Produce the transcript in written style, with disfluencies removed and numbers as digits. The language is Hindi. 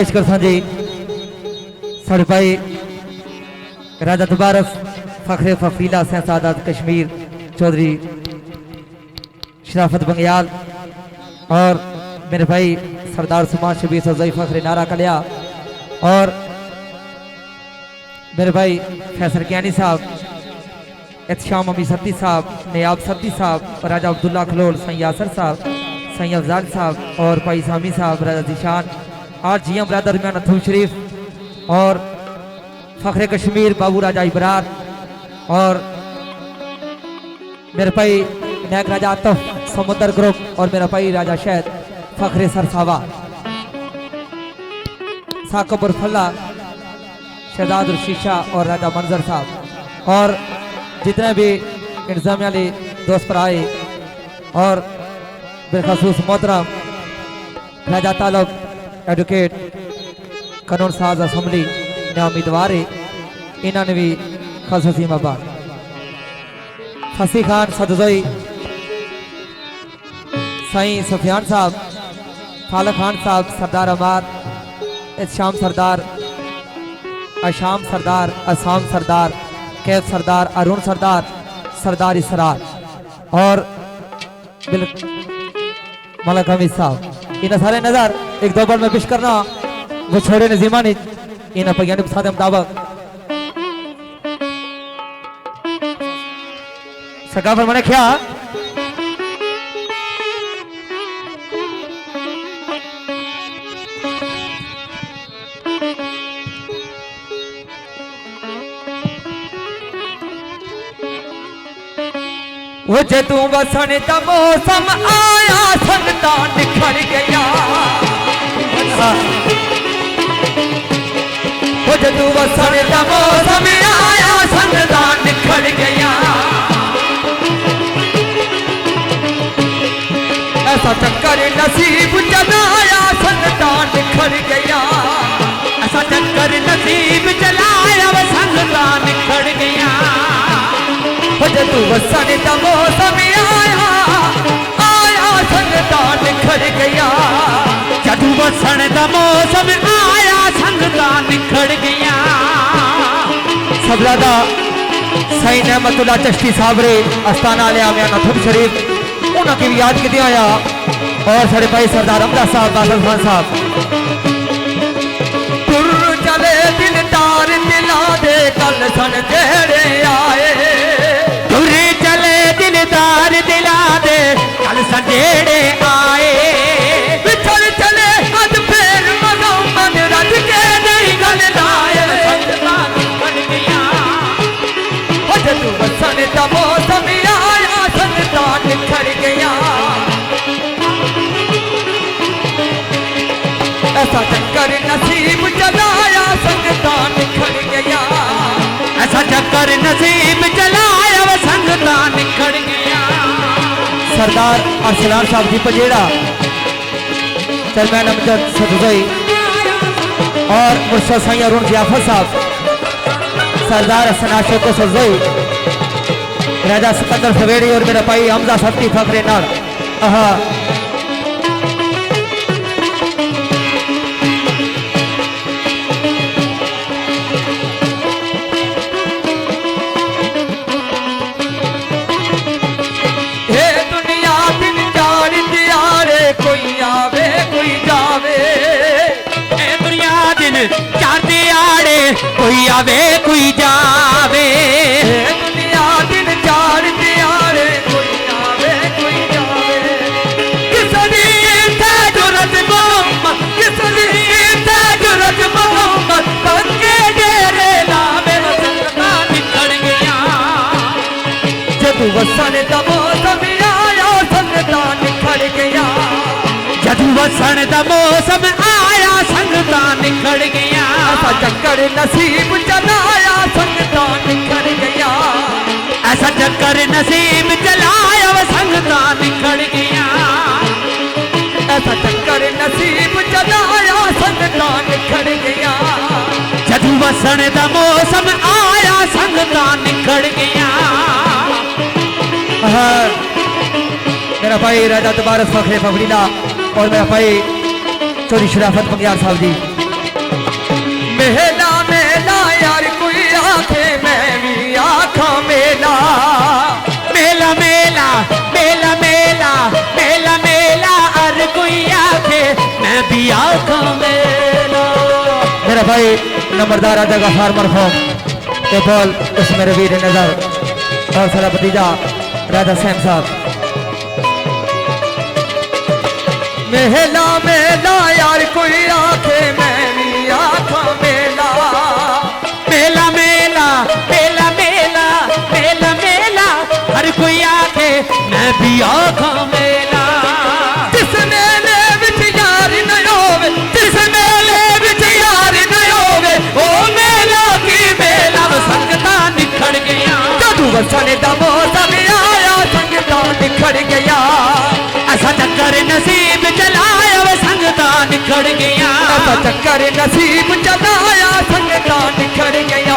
पेशकर सांझी साढ़े भाई राजा तबारक फखरे फफीला से सादात कश्मीर चौधरी शराफत बंगयाल और मेरे भाई सरदार सुमान शबीर सजई फखरे नारा कलिया और मेरे भाई फैसल कियानी साहब, एहतशाम अमी सत्ती साहब, नयाब सत्ती साहब, राजा अब्दुल्ला खलोल, सही यासर साहब, सही अफजाल साहब और भाई सामी साहब, राजा जिशान आज जिया ब्रदर में नथुम शरीफ और फखरे कश्मीर बाबू राजा इबरार और मेरे भाई नायक राजा आतफ समुद्र ग्रुप और मेरा भाई राजा शहद फखरे सरसावा साकबर फल्ला शहजाद शीशा और राजा मंजर साहब और जितने भी इंतजामिया वाले दोस्त पर आए और बेखसूस मोहतरम राजा तालब एडवोकेट कानून साज असम्बली ने उम्मीदवार इन्होंने भी खास हसीमाबाद फसी खान सदजोई साईं सुफियान साहब, फालक खान साहब, सरदार अमार, शाम सरदार, अशाम सरदार, असाम सरदार, कैफ सरदार, अरुण सरदार, सरदार इसरार और मलक हमीद साहब इन सारे नजर एक दो बार में पेश करना वो छोड़े नजीमा ने इन पगियानी सादे मुताबिक सकाफर मने क्या वो जदू वसण का मौसम आया संगता निखर गया, वो जदू वसण का मौसम आया संगता निखर गया, ऐसा चक्कर नसीब चलाया संगता निखर गया, ऐसा चक्कर नसीब चलाया वो संगता निखर गया, जदू वसण का मौसम आया संगता निखर गया, जदू वसण का मौसम आया संगता निखर गया। सबलादा सही नेमतुल्ला चिश्ती साहब रे अस्ताना ले आमिया नथुम शरीफ उन्होंने भी याद किया आया और सारे भाई सरदार अमदा साहब, बादल खान साहब तुर चले दिन तार दिला दे कल सन जेड़े आए, दिलदार दिला दे कल संजेड़े आए, बिछड़ चले अज फेर मनो मन रज के नहीं गल लाए, संगता निखर गया, जदू वसण का मौसम आया संगता निखर गया, ऐसा चक्कर नसीब चलाया संगता निखर गया, ऐसा चक्कर नसीब चलाया वो संगता निखर गया। सरदार अरसलान साहब जी पजेड़ा, चेयरमैन अमजद सदजई और मुर्शद साईं अरुण जियाफर साहब, सरदार हसन आशिक सदजई, राजा सिकंदर सवेड़ी और मेरा भाई हमजा सत्ती फखरे नार चार दिहाड़े कोई आवे कोई जावे, दुनिया दिन चार दिहाड़े कोई आवे कोई जावे, किसनी जुरत मोहम्मद, किसनी जुरत मोहम्मद बनके डेरे लावे संगता निखर गया, जदू वसण का मौसम आया संगता निखर गया, जदू वसण का मौसम आया संगता निखर गया, ऐसा चक्कर नसीब चलाया संगता निखर गया, ऐसा चक्कर नसीब चलाया वो संगता निखर गया, ऐसा चक्कर नसीब चलाया संगता निखर गया, जदू वसण का मौसम आया संगता निखर गया। मेरा भाई राजा तबारक फखरे फफरीला और मेरा भाई चौधरी शराफत बंगयाल साहब जी मैं भी आँखों मेला। मेरा भाई नंबरदार राजा का फार्मर होम के बोल उस मेरे वीर नजर और सारा भतीजा राजा सैम साहब। मेला मेला यार कोई आखे मैं भी आखा मेला। मेला मेला मेला मेला मेला मेला हर कोई आके मैं भी आँखों मेला। जिस मेले विच यार न होवे, जिस मेले विच यार न होवे, ओ मेला की मेला संगता निखड़ गया। जदू वसने दा मौसम आया संगता निखड़ गया। ऐसा चक्कर नसीब चलाया वे संगता निखड़ गया। ऐसा चक्कर नसीब चलाया संगता निखड़ गया।